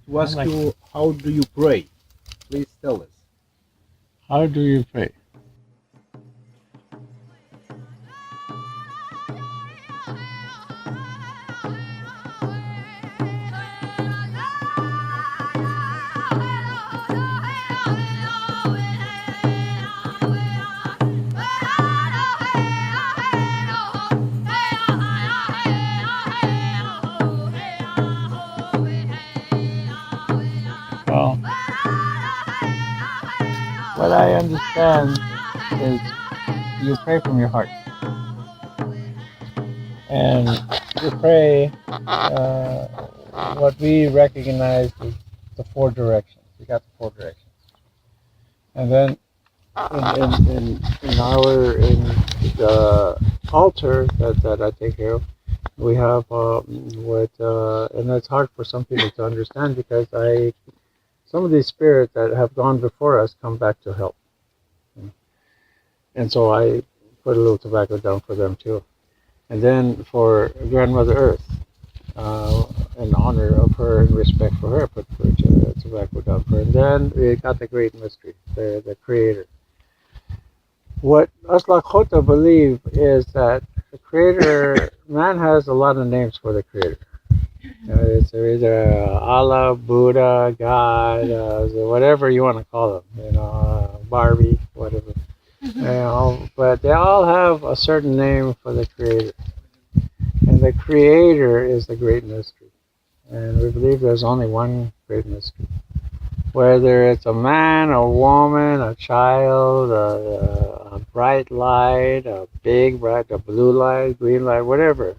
to ask you, how do you pray? Please tell us. How do you pray? Well, what I understand is you pray from your heart. And you pray, what we recognize is the four directions. We got the four directions. And then in the altar that I take care of, we have and it's hard for some people to understand because some of these spirits that have gone before us come back to help. And so I put a little tobacco down for them too. And then for Grandmother Earth, in honor of her and respect for her, I put tobacco down for her. And then we got the great mystery, the Creator. What us LAKOTA believe is that the Creator, man has a lot of names for the Creator. It's either Allah, Buddha, God, whatever you want to call them, Barbie, whatever. But they all have a certain name for the Creator. And the Creator is the great mystery. And we believe there's only one great mystery. Whether it's a man, a woman, a child, a bright light, a big bright, a blue light, green light, whatever.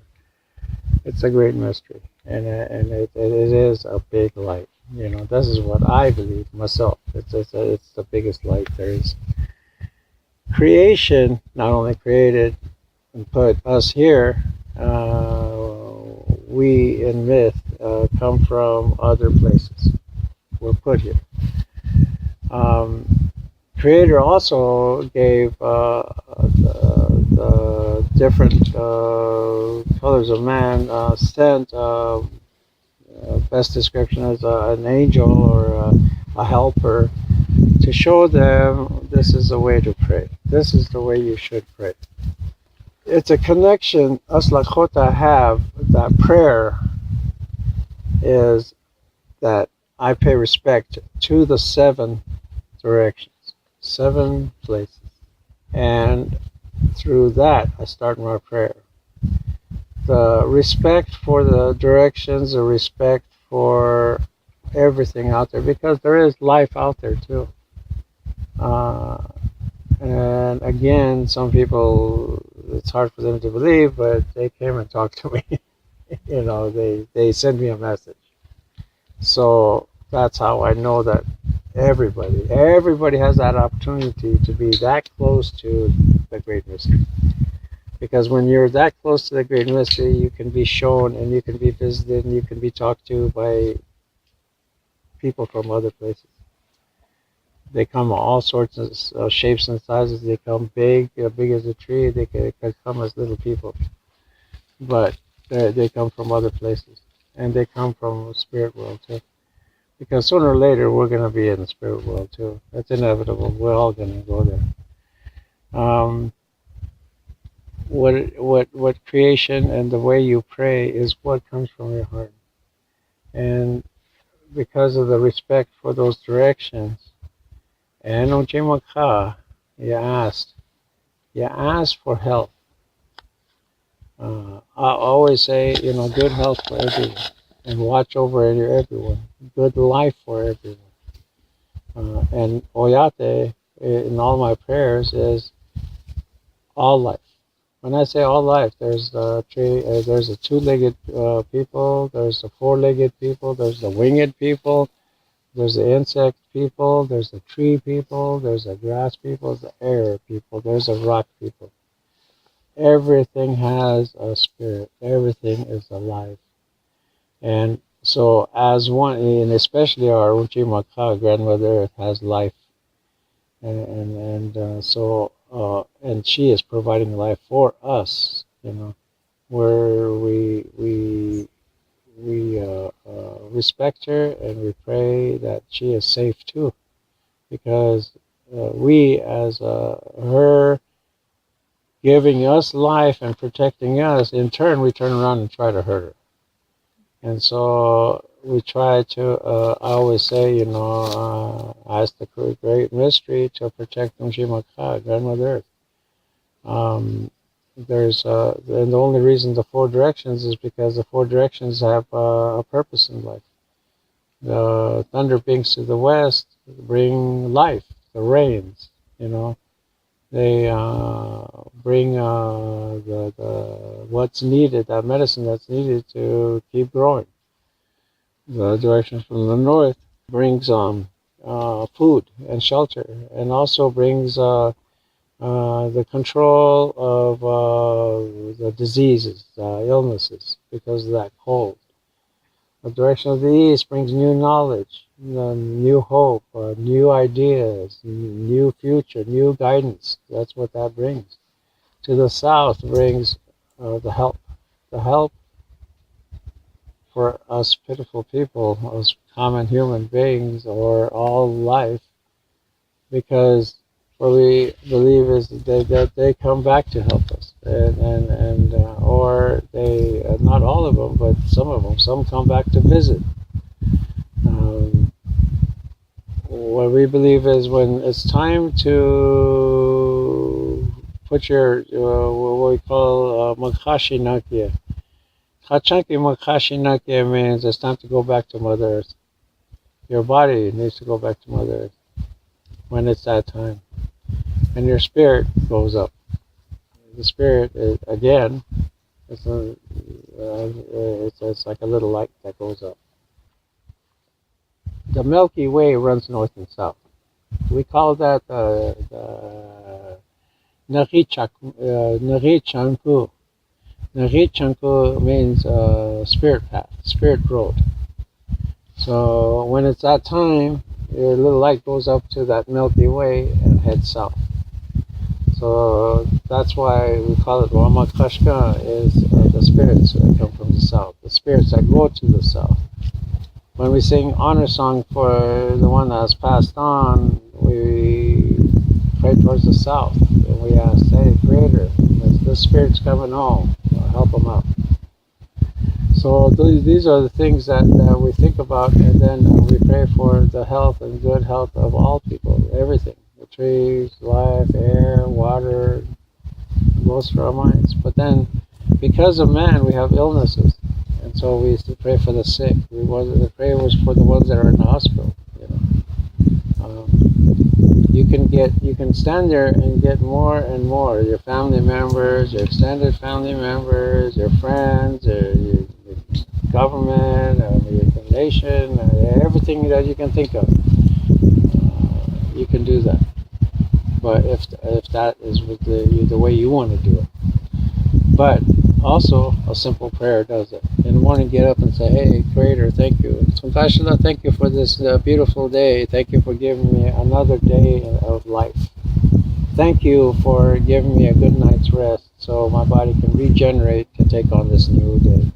It's a great mystery. And it is a big light. This is what I believe myself. It's the biggest light there is. Creation not only created and put us here, we in myth come from other places. We're put here. Creator also gave the different colors of man, sent best description as an angel or a helper to show them this is the way to pray. This is the way you should pray. It's a connection us LAKOTA have, that prayer is that I pay respect to the 7 directions, 7 places. And through that, I start my prayer. The respect for the directions, the respect for everything out there, because there is life out there too. And again, some people, it's hard for them to believe, but they came and talked to me. They sent me a message. So that's how I know that everybody has that opportunity to be that close to the great mystery. Because when you're that close to the great mystery, you can be shown and you can be visited and you can be talked to by people from other places. They come all sorts of shapes and sizes. They come big as a tree. They can come as little people. But they come from other places. And they come from the spirit world too. Because sooner or later, we're going to be in the spirit world too. That's inevitable. We're all going to go there. What creation and the way you pray is what comes from your heart. And because of the respect for those directions, and Ochimaka, you asked for health. I always say, good health for everyone, and watch over everyone. Good life for everyone. And Oyate, in all my prayers, is all life. When I say all life, there's the two-legged people, there's the four-legged people, there's the winged people, there's the insect people, there's the tree people, there's the grass people, there's the air people, there's the rock people. Everything has a spirit. Everything is alive. And so as one, and especially our Uchimaka, Grandmother Earth, has life. And she is providing life for us, where we respect her and we pray that she is safe too, because we, as her giving us life and protecting us, in turn we turn around and try to hurt her. And so we try to, I always say, ask the great mystery to protect Mjimaka, Grandmother Earth. And the only reason the four directions is because the four directions have a purpose in life. The thunder beings to the west bring life, the rains, They bring the what's needed, that medicine that's needed to keep growing. The directions from the north brings food and shelter, and also brings the control of the diseases, illnesses, because of that cold. The direction of the east brings new knowledge, new hope, new ideas, new future, new guidance. That's what that brings. To the south brings the help for us pitiful people, us common human beings, or all life, because what we believe is that they come back to help us, and or they, not all of them, but some of them, some come back to visit. What we believe is when it's time to put your what we call Makashi Nakya. Kachanki Makashi Nakya means it's time to go back to Mother Earth. Your body needs to go back to Mother Earth when it's that time. And your spirit goes up. The spirit is, again, it's like a little light that goes up. The Milky Way runs north and south. We call that the Narichanku. Narichanku means spirit path, spirit road. So when it's that time, your little light goes up to that Milky Way and heads south. So that's why we call it Ramakashka, is the spirits that come from the south, the spirits that go to the south. When we sing honor song for the one that's passed on, we pray towards the south. And we ask, hey, Creator, the spirit's coming home, help them out. So these are the things that we think about, and then we pray for the health and good health of all people, everything. The trees, life, air, water, goes through our minds. But then, because of man, we have illnesses. And so we used to pray for the sick. The prayer was for the ones that are in the hospital. You can stand there and get more and more. Your family members, your extended family members, your friends, your government, your nation, everything that you can think of. You can do that. But if that is with the way you want to do it. But also, a simple prayer does it. In the morning, get up and say, hey, Creator, thank you. Tsumtashila, thank you for this beautiful day. Thank you for giving me another day of life. Thank you for giving me a good night's rest so my body can regenerate to take on this new day.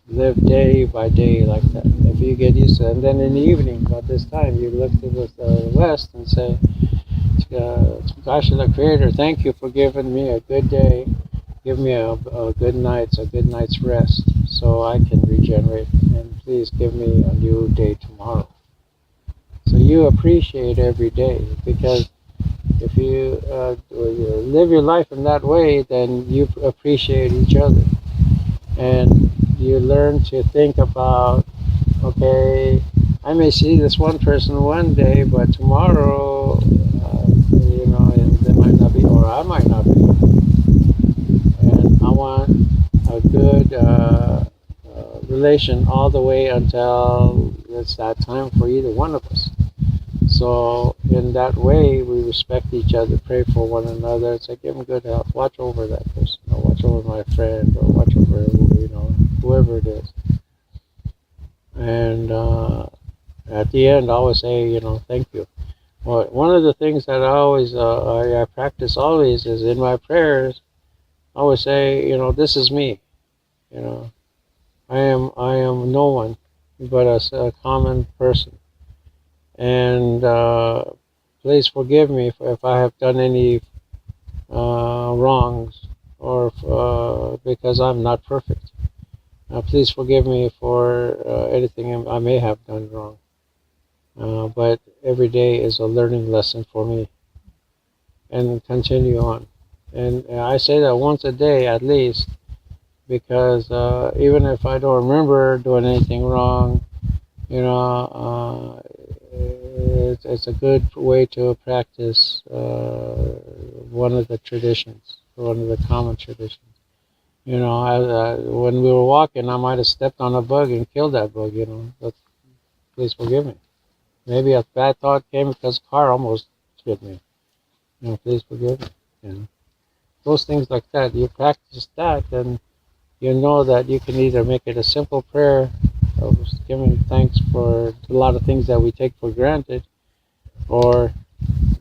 Live day by day like that. If you get used to it. And then in the evening, about this time, you look to the west and say, Tsumtashila, Creator, thank you for giving me a good day. Give me a good night's rest so I can regenerate, and please give me a new day tomorrow. So you appreciate every day, because if you live your life in that way, then you appreciate each other. And you learn to think about, okay, I may see this one person one day, but tomorrow, they might not be, or I might not be. I want a good relation all the way until it's that time for either one of us. So in that way, we respect each other, pray for one another. It's like, give them good health, watch over that person, or watch over my friend, or watch over whoever it is. And at the end, I always say, thank you. Well, one of the things that I practice always is in my prayers. I always say, this is me. I am no one but a common person. And please forgive me if I have done any wrongs, or because I'm not perfect. Please forgive me for anything I may have done wrong. But every day is a learning lesson for me, and continue on. And I say that once a day at least, because even if I don't remember doing anything wrong, it's a good way to practice one of the traditions, one of the common traditions. When we were walking, I might have stepped on a bug and killed that bug. But please forgive me. Maybe a bad thought came because a car almost hit me. Please forgive me. Those things like that. You practice that, and you know that you can either make it a simple prayer of giving thanks for a lot of things that we take for granted, or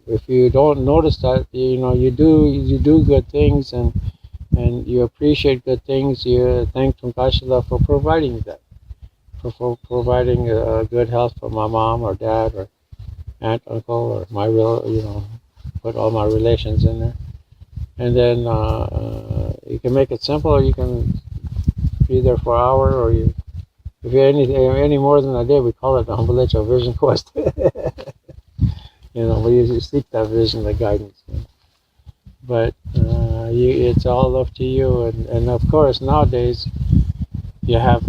if you don't notice that, you do good things, and you appreciate good things. You thank Tunkashila for providing that, for providing good health for my mom or dad or aunt, uncle, or my put all my relations in there. And then you can make it simple, or you can be there for an hour, or if you're any more than a day, we call it the Humbolecho Vision Quest. We usually seek that vision, the guidance. But it's all up to you, and of course nowadays you have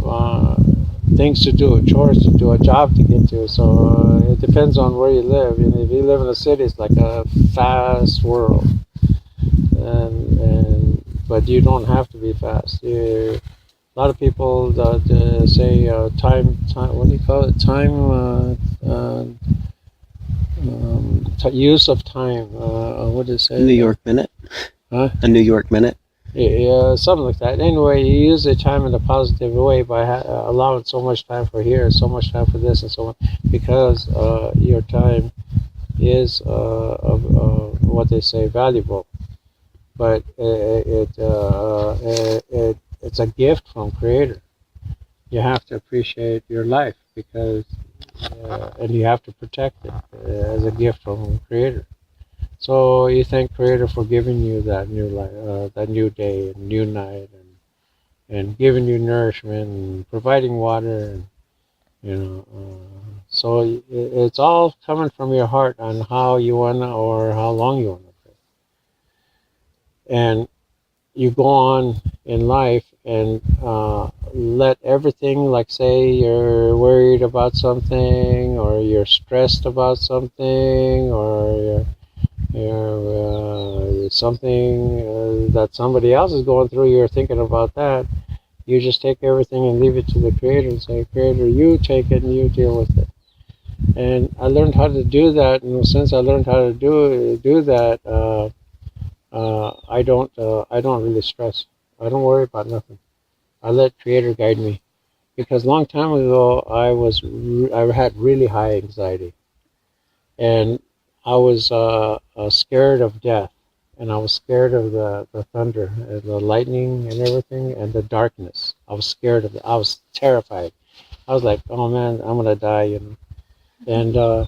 things to do, chores to do, a job to get to. So it depends on where you live. If you live in a city, it's like a fast world, but you don't have to be fast. A lot of people say time. What do you call it? Use of time. What did it say? New York minute. Huh? A New York minute. Yeah, something like that. Anyway, you use the time in a positive way by allowing so much time for here, so much time for this, and so on, because your time is what they say valuable, but it's a gift from Creator. You have to appreciate your life, because and you have to protect it as a gift from Creator. So you thank Creator for giving you that new life, that new day, and new night, and giving you nourishment and providing water, and so it's all coming from your heart on how you wanna, or how long you wanna pray. And you go on in life and let everything, like say you're worried about something, or you're stressed about something, or something that somebody else is going through, you're thinking about that. You just take everything and leave it to the Creator and say, Creator, you take it and you deal with it. And I learned how to do that, and since I learned how to do that, I don't really stress. I don't worry about nothing. I let Creator guide me, because a long time ago I had really high anxiety, and I was scared of death, and I was scared of the thunder, and the lightning, and everything, and the darkness. I was scared of it. I was terrified. I was like, oh man, I'm gonna die, And the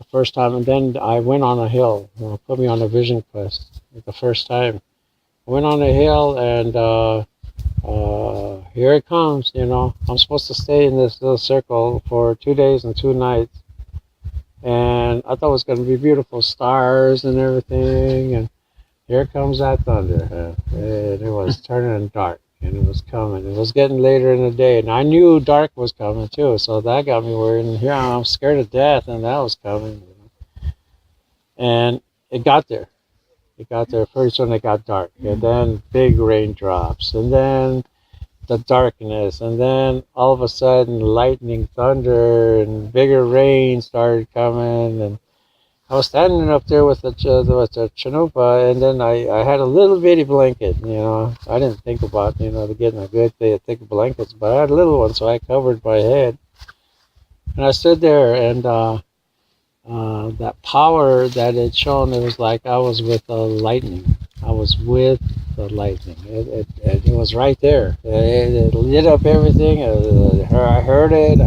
first time, and then I went on a hill. Put me on a vision quest. The first time, I went on a hill, and here it comes. I'm supposed to stay in this little circle for 2 days and 2 nights, and I thought it was going to be beautiful, stars and everything. And here comes that thunder, and it was turning dark, and it was coming. It was getting later in the day, and I knew dark was coming too, so that got me worried. And here I'm scared to death, and that was coming. And it got there. First when it got dark, and then big raindrops, and then the darkness, and then all of a sudden lightning, thunder, and bigger rain started coming. And I was standing up there with the chanupa, and then I had a little bitty blanket. I didn't think about getting a good thick blankets, but I had a little one, so I covered my head. And I stood there, and that power that it shone, it was like I was with lightning. I was with the lightning. It was right there. It lit up everything. I heard it.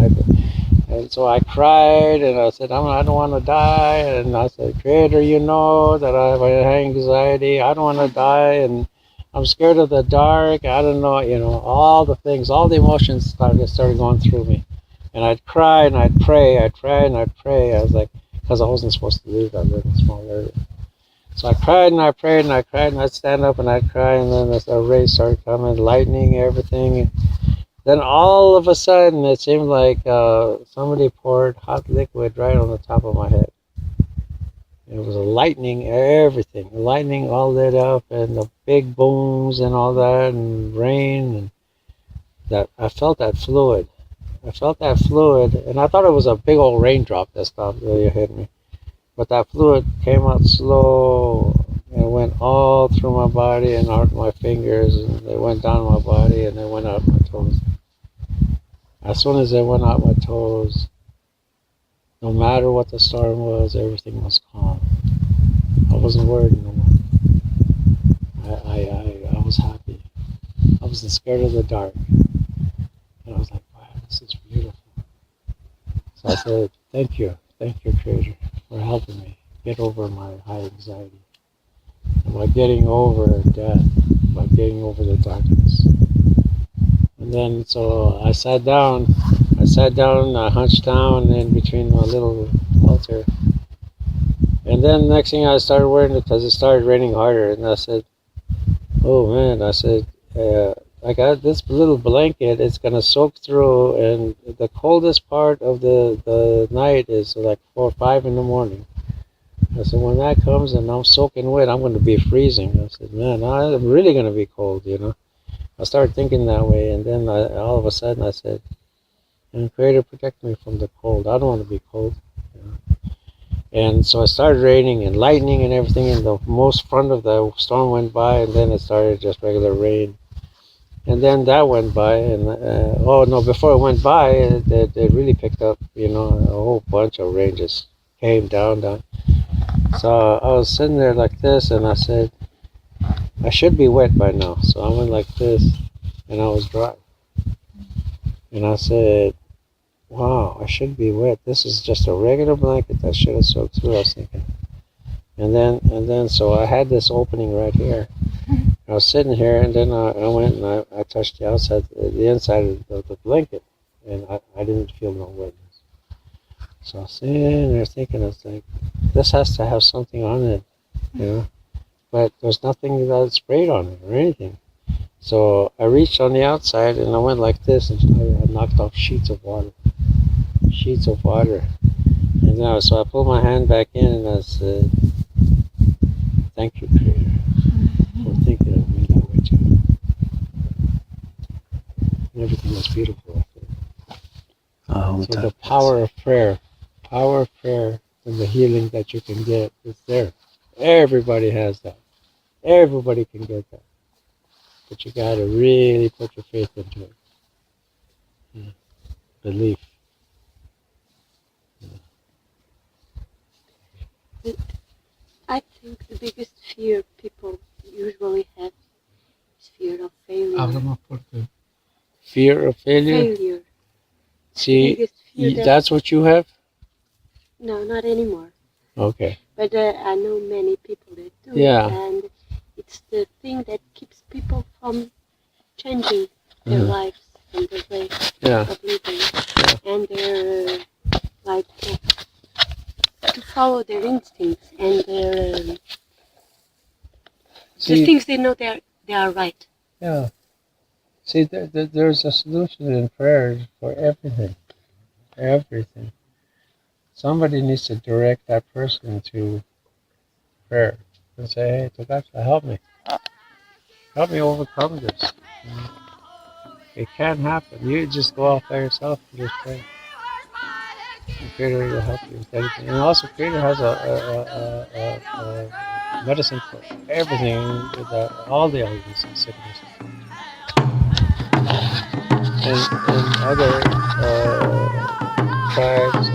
And so I cried and I said, I don't want to die. And I said, Creator, you know that I have anxiety. I don't want to die. And I'm scared of the dark. I don't know, all the things, all the emotions started going through me. And I'd cry and I'd pray. I'd cry and I'd pray. I was like, because I wasn't supposed to leave that little small area. So I cried and I prayed and I cried and I'd stand up and I'd cry. And then the rays started coming, lightning, everything. Then all of a sudden, it seemed like somebody poured hot liquid right on the top of my head. It was a lightning, everything. The lightning all lit up, and the big booms and all that, and rain, and that. I felt that fluid. And I thought it was a big old raindrop that stopped really hit me. But that fluid came out slow and went all through my body and out my fingers, and they went down my body and they went out my toes. As soon as they went out my toes, no matter what the storm was, everything was calm. I wasn't worried no more. I was happy. I wasn't scared of the dark. And I was like, wow, this is beautiful. So I said, thank you, Creator, for helping me get over my high anxiety. And by getting over death, by getting over the darkness. And then, so I sat down, I hunched down in between my little altar. And then next thing I started wearing it because it started raining harder. And I said, oh man, I got this little blanket, it's going to soak through. And the coldest part of the night is like 4 or 5 in the morning. I said, when that comes and I'm soaking wet, I'm going to be freezing. I said, man, I'm really going to be cold, I started thinking that way, and then all of a sudden I said, and Creator, protect me from the cold. I don't want to be cold. And so it started raining and lightning and everything, and the most front of the storm went by, and then it started just regular rain. And then that went by, and before it went by, it really picked up, a whole bunch of rain just came down. So I was sitting there like this, and I said, I should be wet by now. So I went like this, and I was dry. And I said, wow, I should be wet. This is just a regular blanket that should have soaked through, I was thinking. And then, so I had this opening right here. I was sitting here, and then I went and I touched the outside, the inside of the blanket, and I didn't feel no wetness. So I was sitting there thinking, I was like, this has to have something on it, But there's nothing that sprayed on it or anything. So I reached on the outside and I went like this, and I knocked off sheets of water. And then so I pulled my hand back in and I said, thank you, Creator, for thinking of me that way too. And everything was beautiful after that. So the power of prayer and the healing that you can get is there. Everybody has that. Everybody can get that. But you got to really put your faith into it. Yeah. Belief. Yeah. I think the biggest fear people usually have is fear of failure. Fear of failure? See, that's what you have? No, not anymore. Okay. But I know many people that do. Yeah. And it's the thing that keeps people from changing their lives and their way of living. Yeah. And their, to follow their instincts and their, the things they know they are right. Yeah. See, there's a solution in prayers for everything. Everything. Somebody needs to direct that person to prayer and say, hey, Togacha, help me. Help me overcome this. It can't happen. You just go off by yourself and just pray. And Creator will help you with anything. And also, Creator has a medicine for everything, all the illness and sickness. And other tribes